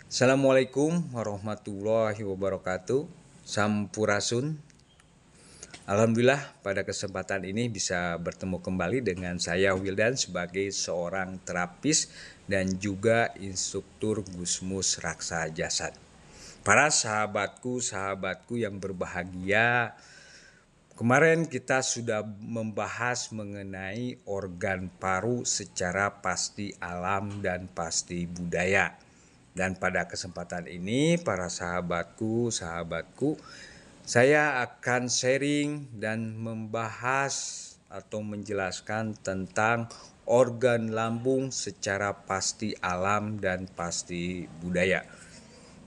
Assalamualaikum warahmatullahi wabarakatuh. Sampurasun. Alhamdulillah pada kesempatan ini bisa bertemu kembali dengan saya Wildan sebagai seorang terapis dan juga instruktur Gusmus Raksa Jasad. Para sahabatku yang berbahagia, kemarin kita sudah membahas mengenai organ paru secara pasti alam dan pasti budaya. Dan pada kesempatan ini para sahabatku, saya akan sharing dan membahas atau menjelaskan tentang organ lambung secara pasti alam dan pasti budaya.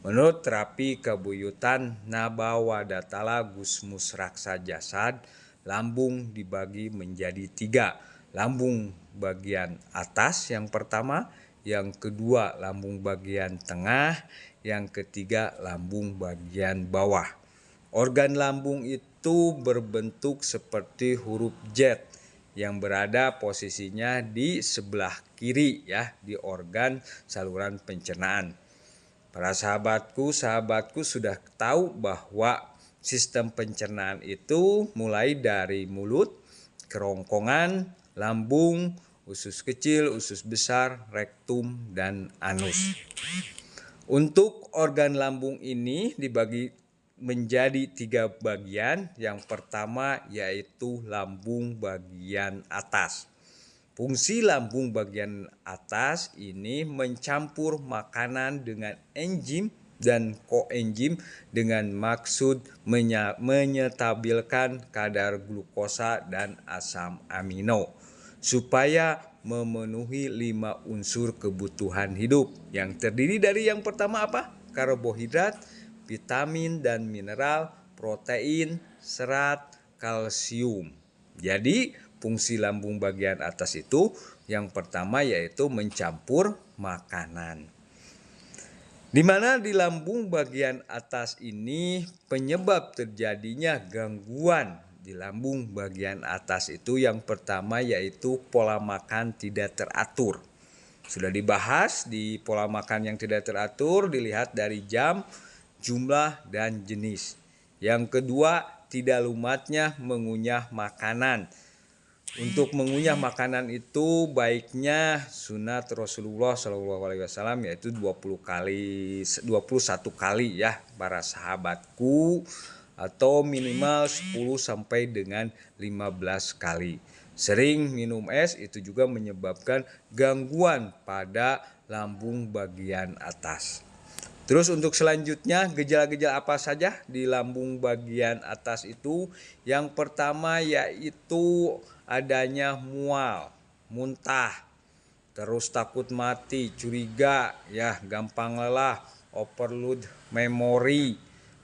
Menurut terapi kebuyutan Nabawadatala Gusmus Raksa Jasad, lambung dibagi menjadi 3. Lambung bagian atas yang pertama, yang kedua lambung bagian tengah, yang ketiga lambung bagian bawah. Organ lambung itu berbentuk seperti huruf Z yang berada posisinya di sebelah kiri ya, di organ saluran pencernaan. Para sahabatku sudah tahu bahwa sistem pencernaan itu mulai dari mulut, kerongkongan, lambung, usus kecil, usus besar, rektum, dan anus. Untuk organ lambung ini dibagi menjadi 3 bagian. Yang pertama yaitu lambung bagian atas. Fungsi lambung bagian atas ini mencampur makanan dengan enzim dan koenzim dengan maksud menyetabilkan kadar glukosa dan asam amino supaya memenuhi 5 unsur kebutuhan hidup yang terdiri dari yang pertama apa? Karbohidrat, vitamin dan mineral, protein, serat, kalsium. Jadi fungsi lambung bagian atas itu yang pertama yaitu mencampur makanan. Di mana di lambung bagian atas ini penyebab terjadinya gangguan di lambung bagian atas itu yang pertama yaitu pola makan tidak teratur. Sudah dibahas di pola makan yang tidak teratur dilihat dari jam, jumlah, dan jenis. Yang kedua, tidak lumatnya mengunyah makanan. Untuk mengunyah makanan itu baiknya sunat Rasulullah SAW yaitu 21 kali ya para sahabatku, atau minimal 10 sampai dengan 15 kali. Sering minum es itu juga menyebabkan gangguan pada lambung bagian atas. Terus untuk selanjutnya gejala-gejala apa saja di lambung bagian atas itu? Yang pertama yaitu adanya mual, muntah, terus takut mati, curiga, ya gampang lelah, overload memori,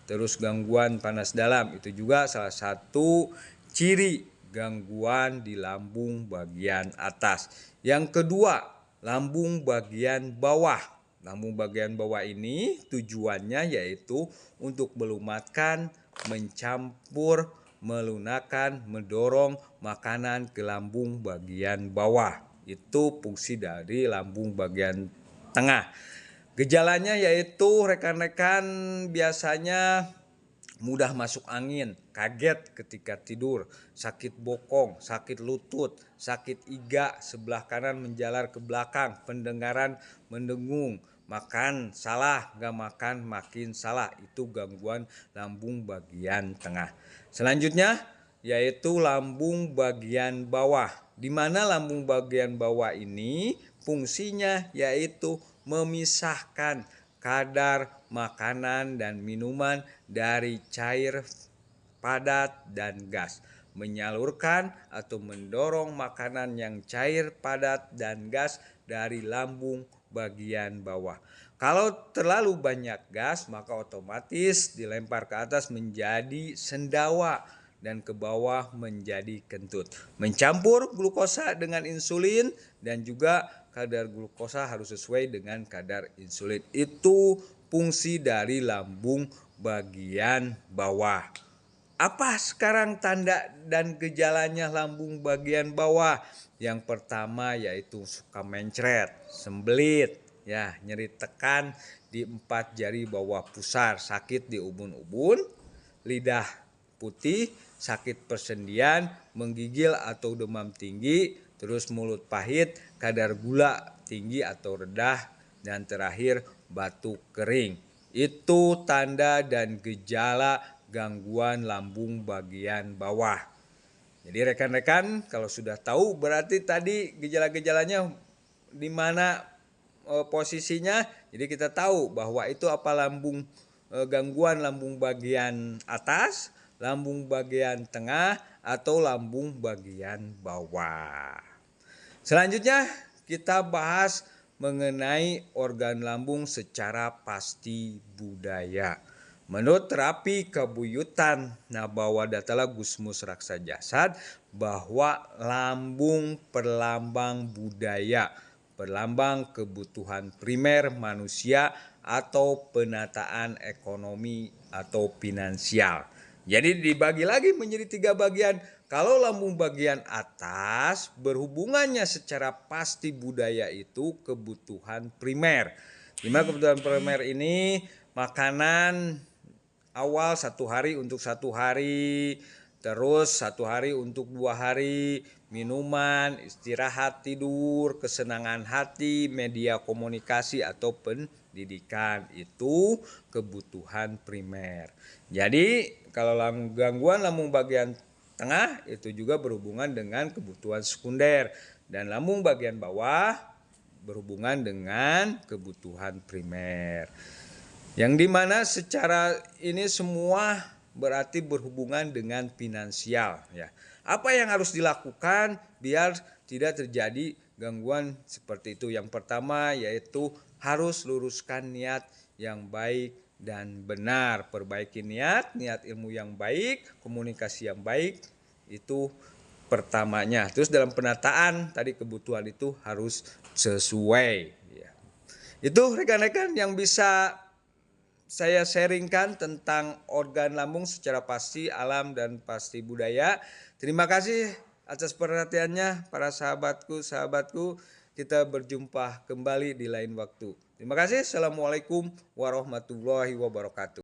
terus gangguan panas dalam. Itu juga salah satu ciri gangguan di lambung bagian atas. Yang kedua, lambung bagian bawah. Lambung bagian bawah ini tujuannya yaitu untuk melumatkan, mencampur, melunakkan, mendorong makanan ke lambung bagian bawah. Itu fungsi dari lambung bagian tengah. Gejalanya yaitu rekan-rekan biasanya mudah masuk angin, kaget ketika tidur, sakit bokong, sakit lutut, sakit iga sebelah kanan menjalar ke belakang, pendengaran mendengung, makan salah, gak makan makin salah. Itu gangguan lambung bagian tengah. Selanjutnya yaitu lambung bagian bawah. Di mana lambung bagian bawah ini fungsinya yaitu memisahkan kadar makanan dan minuman dari cair, padat, dan gas. Menyalurkan atau mendorong makanan yang cair, padat, dan gas dari lambung bagian bawah. Kalau terlalu banyak gas maka otomatis dilempar ke atas menjadi sendawa dan ke bawah menjadi kentut. Mencampur glukosa dengan insulin dan juga kadar glukosa harus sesuai dengan kadar insulin. Itu fungsi dari lambung bagian bawah. Apa sekarang tanda dan gejalanya lambung bagian bawah? Yang pertama yaitu suka mencret, sembelit, ya, nyeri tekan di 4 jari bawah pusar, sakit di ubun-ubun, lidah putih, sakit persendian, menggigil atau demam tinggi, terus mulut pahit, kadar gula tinggi atau rendah, dan terakhir batuk kering. Itu tanda dan gejala gangguan lambung bagian bawah. Jadi rekan-rekan kalau sudah tahu berarti tadi gejala-gejalanya di mana posisinya. Jadi kita tahu bahwa itu apa gangguan lambung bagian atas, lambung bagian tengah atau lambung bagian bawah. Selanjutnya kita bahas mengenai organ lambung secara pasti budaya. Menurut terapi kebuyutan Nabawa Datala Gusmus Raksa Jasad bahwa lambung perlambang budaya, perlambang kebutuhan primer manusia atau penataan ekonomi atau finansial. Jadi dibagi lagi menjadi 3 bagian. Kalau lambung bagian atas berhubungannya secara pasti budaya itu kebutuhan primer. Di mana kebutuhan primer ini makanan awal 1 hari untuk 1 hari, terus 1 hari untuk 2 hari, minuman, istirahat, tidur, kesenangan hati, media komunikasi atau pendidikan, itu kebutuhan primer. Jadi kalau gangguan lambung bagian tengah itu juga berhubungan dengan kebutuhan sekunder, dan lambung bagian bawah berhubungan dengan kebutuhan primer. Yang dimana secara ini semua berarti berhubungan dengan finansial, ya. Apa yang harus dilakukan biar tidak terjadi gangguan seperti itu? Yang pertama yaitu harus luruskan niat yang baik dan benar. Perbaiki niat ilmu yang baik, komunikasi yang baik, itu pertamanya. Terus dalam penataan tadi kebutuhan itu harus sesuai, ya. Itu rekan-rekan yang bisa saya sharingkan tentang organ lambung secara pasti alam dan pasti budaya. Terima kasih atas perhatiannya para sahabatku. Kita berjumpa kembali di lain waktu. Terima kasih. Assalamualaikum warahmatullahi wabarakatuh.